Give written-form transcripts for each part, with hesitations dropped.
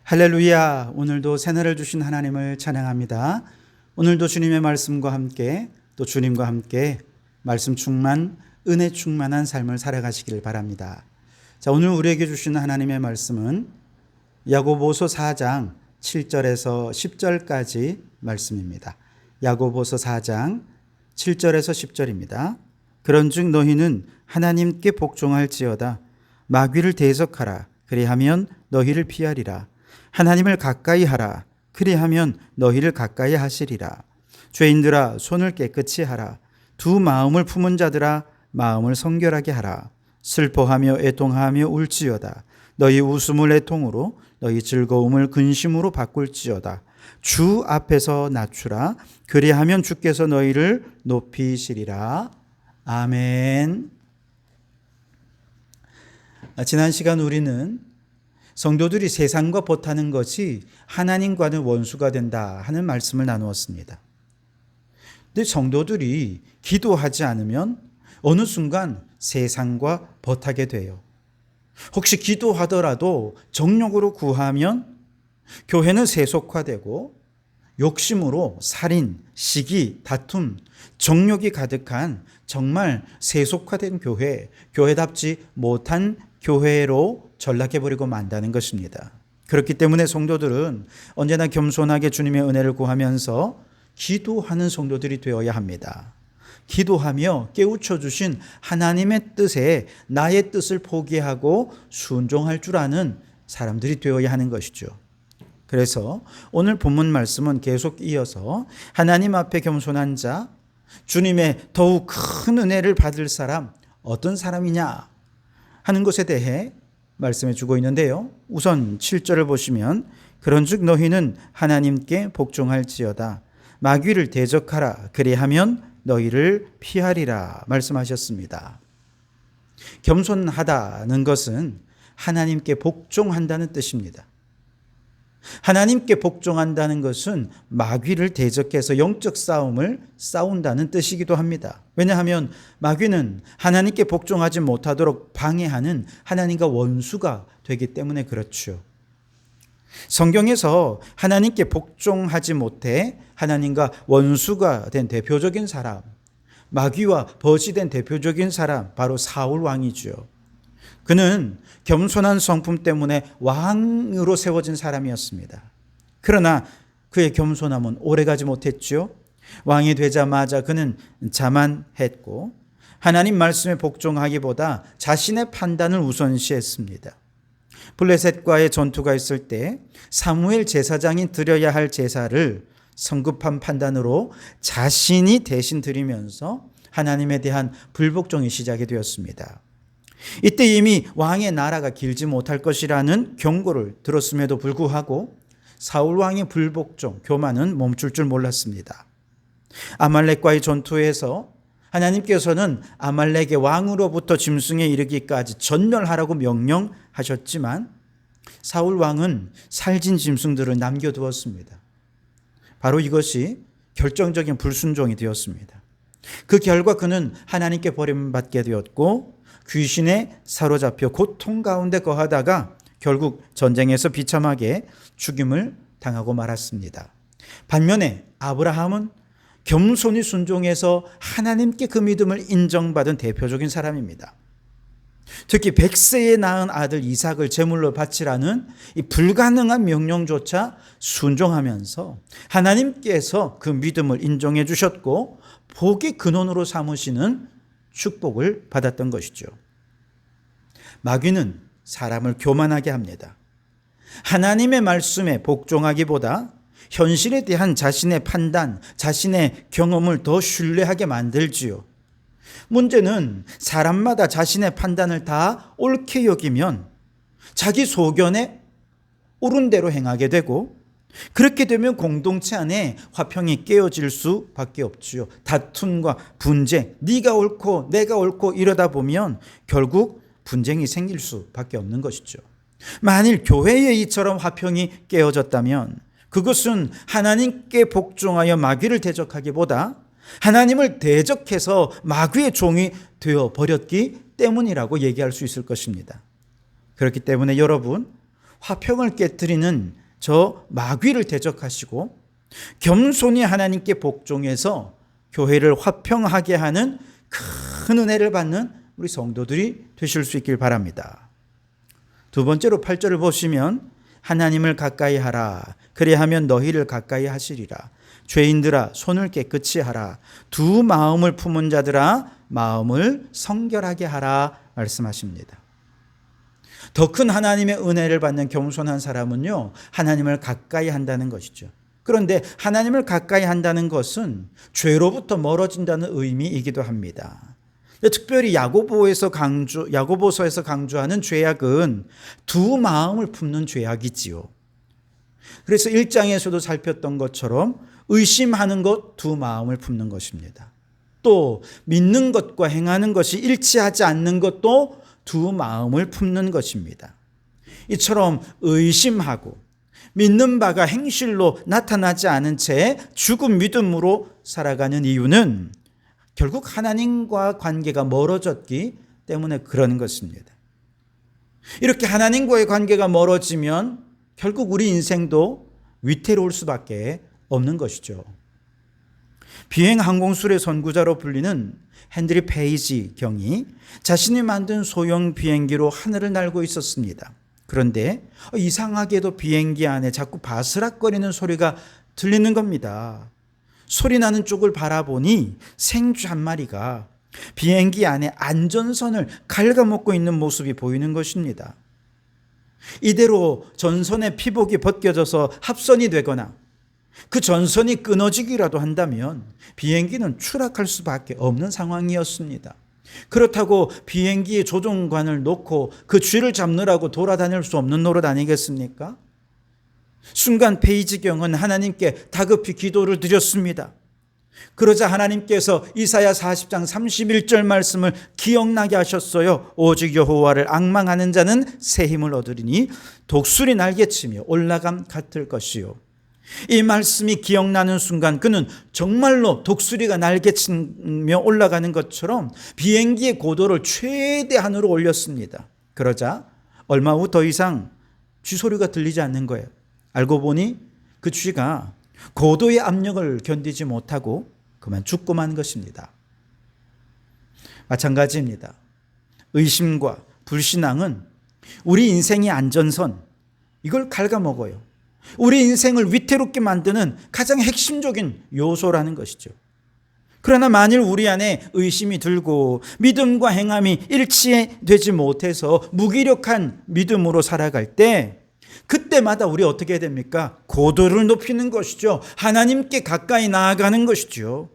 할렐루야. 오늘도 새날을 주신 하나님을 찬양합니다. 오늘도 주님의 말씀과 함께 또 주님과 함께 말씀 충만, 은혜 충만한 삶을 살아가시기를 바랍니다. 자, 오늘 우리에게 주신 하나님의 말씀은 야고보서 4장 7절에서 10절까지 말씀입니다. 야고보서 4장 7절에서 10절입니다. 그런즉 너희는 하나님께 복종할지어다. 마귀를 대적하라. 그리하면 너희를 피하리라. 하나님을 가까이 하라. 그리하면 너희를 가까이 하시리라. 죄인들아 손을 깨끗이 하라. 두 마음을 품은 자들아 마음을 성결하게 하라. 슬퍼하며 애통하며 울지어다. 너희 웃음을 애통으로 너희 즐거움을 근심으로 바꿀지어다. 주 앞에서 낮추라. 그리하면 주께서 너희를 높이시리라. 아멘. 지난 시간 우리는 성도들이 세상과 벗하는 것이 하나님과는 원수가 된다 하는 말씀을 나누었습니다. 근데 성도들이 기도하지 않으면 어느 순간 세상과 벗하게 돼요. 혹시 기도하더라도 정욕으로 구하면 교회는 세속화되고 욕심으로 살인, 시기, 다툼, 정욕이 가득한 정말 세속화된 교회답지 못한 교회로 전락해버리고 만다는 것입니다. 그렇기 때문에 성도들은 언제나 겸손하게 주님의 은혜를 구하면서 기도하는 성도들이 되어야 합니다. 기도하며 깨우쳐 주신 하나님의 뜻에 나의 뜻을 포기하고 순종할 줄 아는 사람들이 되어야 하는 것이죠. 그래서 오늘 본문 말씀은 계속 이어서 하나님 앞에 겸손한 자, 주님의 더욱 큰 은혜를 받을 사람, 어떤 사람이냐 하는 것에 대해 말씀해 주고 있는데요. 우선 7절을 보시면 그런즉 너희는 하나님께 복종할지어다. 마귀를 대적하라. 그리하면 너희를 피하리라 말씀하셨습니다. 겸손하다는 것은 하나님께 복종한다는 뜻입니다. 하나님께 복종한다는 것은 마귀를 대적해서 영적 싸움을 싸운다는 뜻이기도 합니다. 왜냐하면 마귀는 하나님께 복종하지 못하도록 방해하는 하나님과 원수가 되기 때문에 그렇죠. 성경에서 하나님께 복종하지 못해 하나님과 원수가 된 대표적인 사람, 마귀와 벗이 된 대표적인 사람, 바로 사울 왕이죠. 그는 겸손한 성품 때문에 왕으로 세워진 사람이었습니다. 그러나 그의 겸손함은 오래가지 못했죠. 왕이 되자마자 그는 자만했고 하나님 말씀에 복종하기보다 자신의 판단을 우선시했습니다. 블레셋과의 전투가 있을 때 사무엘 제사장이 드려야 할 제사를 성급한 판단으로 자신이 대신 드리면서 하나님에 대한 불복종이 시작이 되었습니다. 이때 이미 왕의 나라가 길지 못할 것이라는 경고를 들었음에도 불구하고 사울 왕의 불복종, 교만은 멈출 줄 몰랐습니다. 아말렉과의 전투에서 하나님께서는 아말렉의 왕으로부터 짐승에 이르기까지 전멸하라고 명령하셨지만 사울 왕은 살진 짐승들을 남겨두었습니다. 바로 이것이 결정적인 불순종이 되었습니다. 그 결과 그는 하나님께 버림받게 되었고 귀신에 사로잡혀 고통 가운데 거하다가 결국 전쟁에서 비참하게 죽임을 당하고 말았습니다. 반면에 아브라함은 겸손히 순종해서 하나님께 그 믿음을 인정받은 대표적인 사람입니다. 특히 100세에 낳은 아들 이삭을 제물로 바치라는 이 불가능한 명령조차 순종하면서 하나님께서 그 믿음을 인정해 주셨고 복의 근원으로 삼으시는 축복을 받았던 것이죠. 마귀는 사람을 교만하게 합니다. 하나님의 말씀에 복종하기보다 현실에 대한 자신의 판단, 자신의 경험을 더 신뢰하게 만들지요. 문제는 사람마다 자신의 판단을 다 옳게 여기면 자기 소견에 옳은 대로 행하게 되고 그렇게 되면 공동체 안에 화평이 깨어질 수밖에 없지요. 다툼과 분쟁, 네가 옳고 내가 옳고 이러다 보면 결국 분쟁이 생길 수밖에 없는 것이죠. 만일 교회에 이처럼 화평이 깨어졌다면 그것은 하나님께 복종하여 마귀를 대적하기보다 하나님을 대적해서 마귀의 종이 되어버렸기 때문이라고 얘기할 수 있을 것입니다. 그렇기 때문에 여러분, 화평을 깨뜨리는 저 마귀를 대적하시고 겸손히 하나님께 복종해서 교회를 화평하게 하는 큰 은혜를 받는 우리 성도들이 되실 수 있길 바랍니다. 두 번째로 8절을 보시면 하나님을 가까이 하라. 그리하면 너희를 가까이 하시리라. 죄인들아 손을 깨끗이 하라. 두 마음을 품은 자들아 마음을 성결하게 하라 말씀하십니다. 더 큰 하나님의 은혜를 받는 겸손한 사람은요, 하나님을 가까이 한다는 것이죠. 그런데 하나님을 가까이 한다는 것은 죄로부터 멀어진다는 의미이기도 합니다. 특별히 야고보서에서 강조하는 죄악은 두 마음을 품는 죄악이지요. 그래서 1장에서도 살폈던 것처럼 의심하는 것, 두 마음을 품는 것입니다. 또 믿는 것과 행하는 것이 일치하지 않는 것도 두 마음을 품는 것입니다. 이처럼 의심하고 믿는 바가 행실로 나타나지 않은 채 죽은 믿음으로 살아가는 이유는 결국 하나님과 관계가 멀어졌기 때문에 그런 것입니다. 이렇게 하나님과의 관계가 멀어지면 결국 우리 인생도 위태로울 수밖에 없는 것이죠. 비행 항공술의 선구자로 불리는 헨리 페이지 경이 자신이 만든 소형 비행기로 하늘을 날고 있었습니다. 그런데 이상하게도 비행기 안에 자꾸 바스락거리는 소리가 들리는 겁니다. 소리 나는 쪽을 바라보니 생쥐 한 마리가 비행기 안에 안전선을 갉아먹고 있는 모습이 보이는 것입니다. 이대로 전선의 피복이 벗겨져서 합선이 되거나 그 전선이 끊어지기라도 한다면 비행기는 추락할 수밖에 없는 상황이었습니다. 그렇다고 비행기의 조종관을 놓고 그 쥐를 잡느라고 돌아다닐 수 없는 노릇 아니겠습니까? 순간 페이지경은 하나님께 다급히 기도를 드렸습니다. 그러자 하나님께서 이사야 40장 31절 말씀을 기억나게 하셨어요. 오직 여호와를 앙망하는 자는 새 힘을 얻으리니 독수리 날개치며 올라감 같을 것이요. 이 말씀이 기억나는 순간 그는 정말로 독수리가 날개치며 올라가는 것처럼 비행기의 고도를 최대한으로 올렸습니다. 그러자 얼마 후 더 이상 쥐소리가 들리지 않는 거예요. 알고 보니 그 쥐가 고도의 압력을 견디지 못하고 그만 죽고 만 것입니다. 마찬가지입니다. 의심과 불신앙은 우리 인생의 안전선, 이걸 갉아먹어요. 우리 인생을 위태롭게 만드는 가장 핵심적인 요소라는 것이죠. 그러나 만일 우리 안에 의심이 들고 믿음과 행함이 일치되지 못해서 무기력한 믿음으로 살아갈 때 그때마다 우리 어떻게 해야 됩니까? 고도를 높이는 것이죠. 하나님께 가까이 나아가는 것이죠.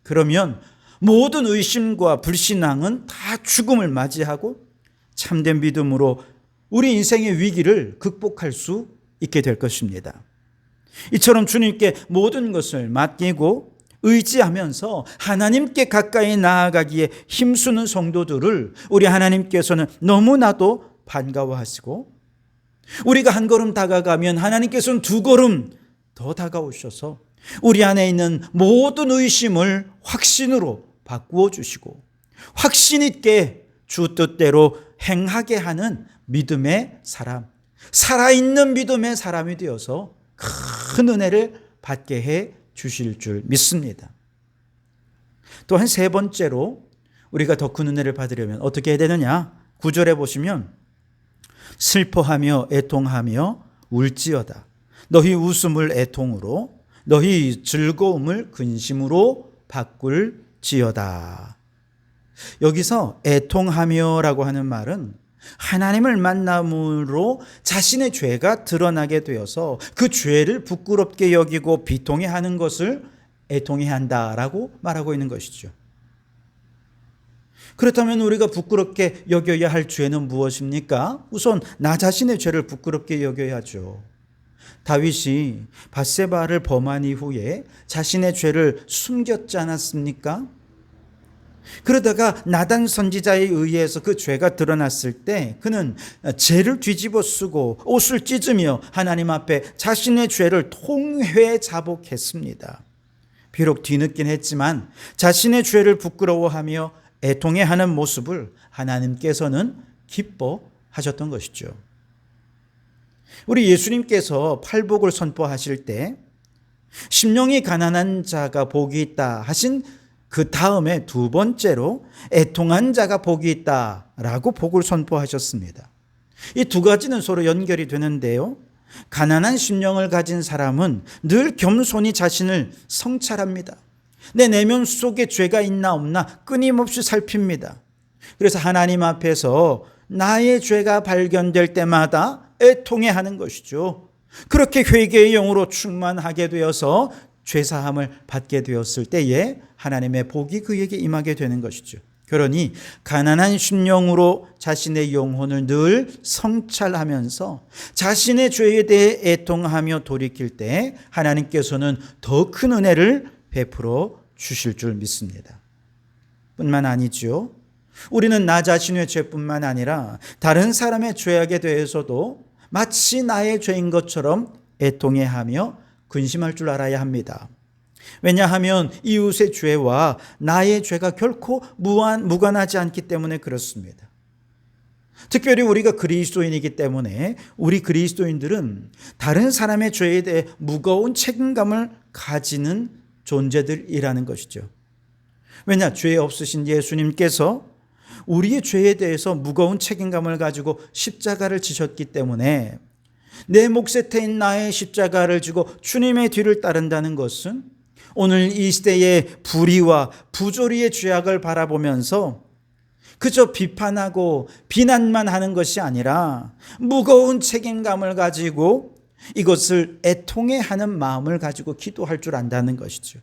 그러면 모든 의심과 불신앙은 다 죽음을 맞이하고 참된 믿음으로 우리 인생의 위기를 극복할 수 있게 될 것입니다. 이처럼 주님께 모든 것을 맡기고 의지하면서 하나님께 가까이 나아가기에 힘쓰는 성도들을 우리 하나님께서는 너무나도 반가워하시고 우리가 한 걸음 다가가면 하나님께서는 두 걸음 더 다가오셔서 우리 안에 있는 모든 의심을 확신으로 바꾸어 주시고 확신 있게 주 뜻대로 행하게 하는 믿음의 사람, 살아있는 믿음의 사람이 되어서 큰 은혜를 받게 해 주실 줄 믿습니다. 또한 세 번째로 우리가 더 큰 은혜를 받으려면 어떻게 해야 되느냐? 9절에 보시면 슬퍼하며 애통하며 울지어다. 너희 웃음을 애통으로 너희 즐거움을 근심으로 바꿀지어다. 여기서 애통하며라고 하는 말은 하나님을 만남으로 자신의 죄가 드러나게 되어서 그 죄를 부끄럽게 여기고 비통해하는 것을 애통해한다라고 말하고 있는 것이죠. 그렇다면 우리가 부끄럽게 여겨야 할 죄는 무엇입니까? 우선 나 자신의 죄를 부끄럽게 여겨야죠. 다윗이 밧세바를 범한 이후에 자신의 죄를 숨겼지 않았습니까? 그러다가 나단 선지자에 의해서 그 죄가 드러났을 때 그는 죄를 뒤집어 쓰고 옷을 찢으며 하나님 앞에 자신의 죄를 통회 자복했습니다. 비록 뒤늦긴 했지만 자신의 죄를 부끄러워하며 애통해하는 모습을 하나님께서는 기뻐하셨던 것이죠. 우리 예수님께서 팔복을 선포하실 때 심령이 가난한 자가 복이 있다 하신 그 다음에 두 번째로 애통한 자가 복이 있다라고 복을 선포하셨습니다. 이 두 가지는 서로 연결이 되는데요. 가난한 심령을 가진 사람은 늘 겸손히 자신을 성찰합니다. 내 내면 속에 죄가 있나 없나 끊임없이 살핍니다. 그래서 하나님 앞에서 나의 죄가 발견될 때마다 애통해하는 것이죠. 그렇게 회개의 영으로 충만하게 되어서 죄사함을 받게 되었을 때에 하나님의 복이 그에게 임하게 되는 것이죠. 그러니 가난한 심령으로 자신의 영혼을 늘 성찰하면서 자신의 죄에 대해 애통하며 돌이킬 때 하나님께서는 더 큰 은혜를 베풀어 주실 줄 믿습니다. 뿐만 아니죠. 우리는 나 자신의 죄뿐만 아니라 다른 사람의 죄악에 대해서도 마치 나의 죄인 것처럼 애통해하며 근심할 줄 알아야 합니다. 왜냐하면 이웃의 죄와 나의 죄가 결코 무관하지 않기 때문에 그렇습니다. 특별히 우리가 그리스도인이기 때문에 우리 그리스도인들은 다른 사람의 죄에 대해 무거운 책임감을 가지는 존재들이라는 것이죠. 왜냐? 죄 없으신 예수님께서 우리의 죄에 대해서 무거운 책임감을 가지고 십자가를 지셨기 때문에 내 몫에 태인 나의 십자가를 지고 주님의 뒤를 따른다는 것은 오늘 이 시대의 불의와 부조리의 죄악을 바라보면서 그저 비판하고 비난만 하는 것이 아니라 무거운 책임감을 가지고 이것을 애통해하는 마음을 가지고 기도할 줄 안다는 것이죠.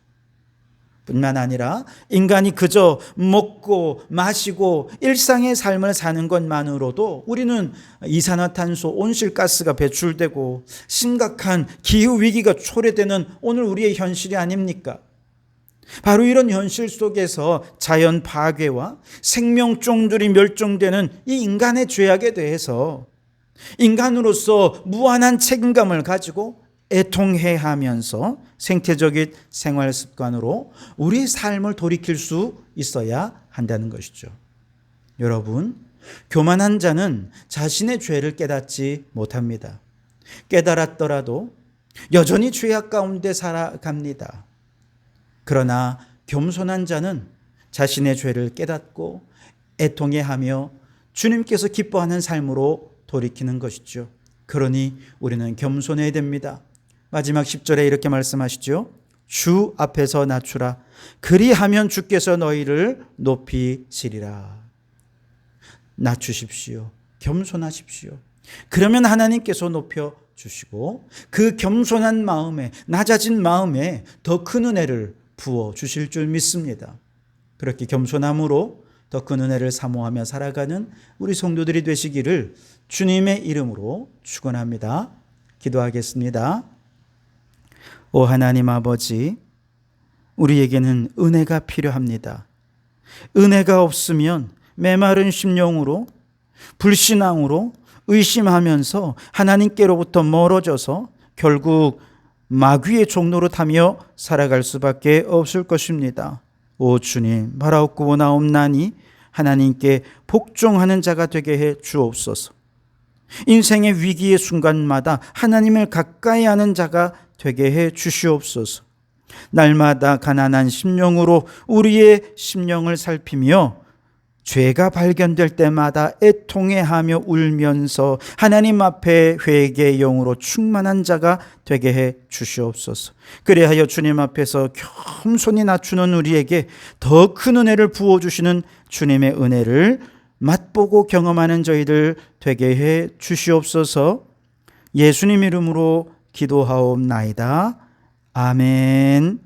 뿐만 아니라 인간이 그저 먹고 마시고 일상의 삶을 사는 것만으로도 우리는 이산화탄소, 온실가스가 배출되고 심각한 기후위기가 초래되는 오늘 우리의 현실이 아닙니까? 바로 이런 현실 속에서 자연 파괴와 생명종들이 멸종되는 이 인간의 죄악에 대해서 인간으로서 무한한 책임감을 가지고 애통해하면서 생태적인 생활 습관으로 우리의 삶을 돌이킬 수 있어야 한다는 것이죠. 여러분, 교만한 자는 자신의 죄를 깨닫지 못합니다. 깨달았더라도 여전히 죄악 가운데 살아갑니다. 그러나 겸손한 자는 자신의 죄를 깨닫고 애통해하며 주님께서 기뻐하는 삶으로 돌이키는 것이죠. 그러니 우리는 겸손해야 됩니다. 마지막 10절에 이렇게 말씀하시죠. 주 앞에서 낮추라. 그리하면 주께서 너희를 높이시리라. 낮추십시오. 겸손하십시오. 그러면 하나님께서 높여주시고 그 겸손한 마음에, 낮아진 마음에 더 큰 은혜를 부어주실 줄 믿습니다. 그렇게 겸손함으로 더 큰 은혜를 사모하며 살아가는 우리 성도들이 되시기를 주님의 이름으로 축원합니다. 기도하겠습니다. 오 하나님 아버지, 우리에게는 은혜가 필요합니다. 은혜가 없으면 메마른 심령으로 불신앙으로 의심하면서 하나님께로부터 멀어져서 결국 마귀의 종로로 타며 살아갈 수밖에 없을 것입니다. 오 주님, 바라옵고나옵나니 하나님께 복종하는 자가 되게 해 주옵소서. 인생의 위기의 순간마다 하나님을 가까이 하는 자가 되게 해 주시옵소서. 날마다 가난한 심령으로 우리의 심령을 살피며 죄가 발견될 때마다 애통해하며 울면서 하나님 앞에 회개의 영으로 충만한 자가 되게 해 주시옵소서. 그리하여 주님 앞에서 겸손히 낮추는 우리에게 더 큰 은혜를 부어주시는 주님의 은혜를 맛보고 경험하는 저희들 되게 해 주시옵소서. 예수님 이름으로 기도하옵나이다. 아멘.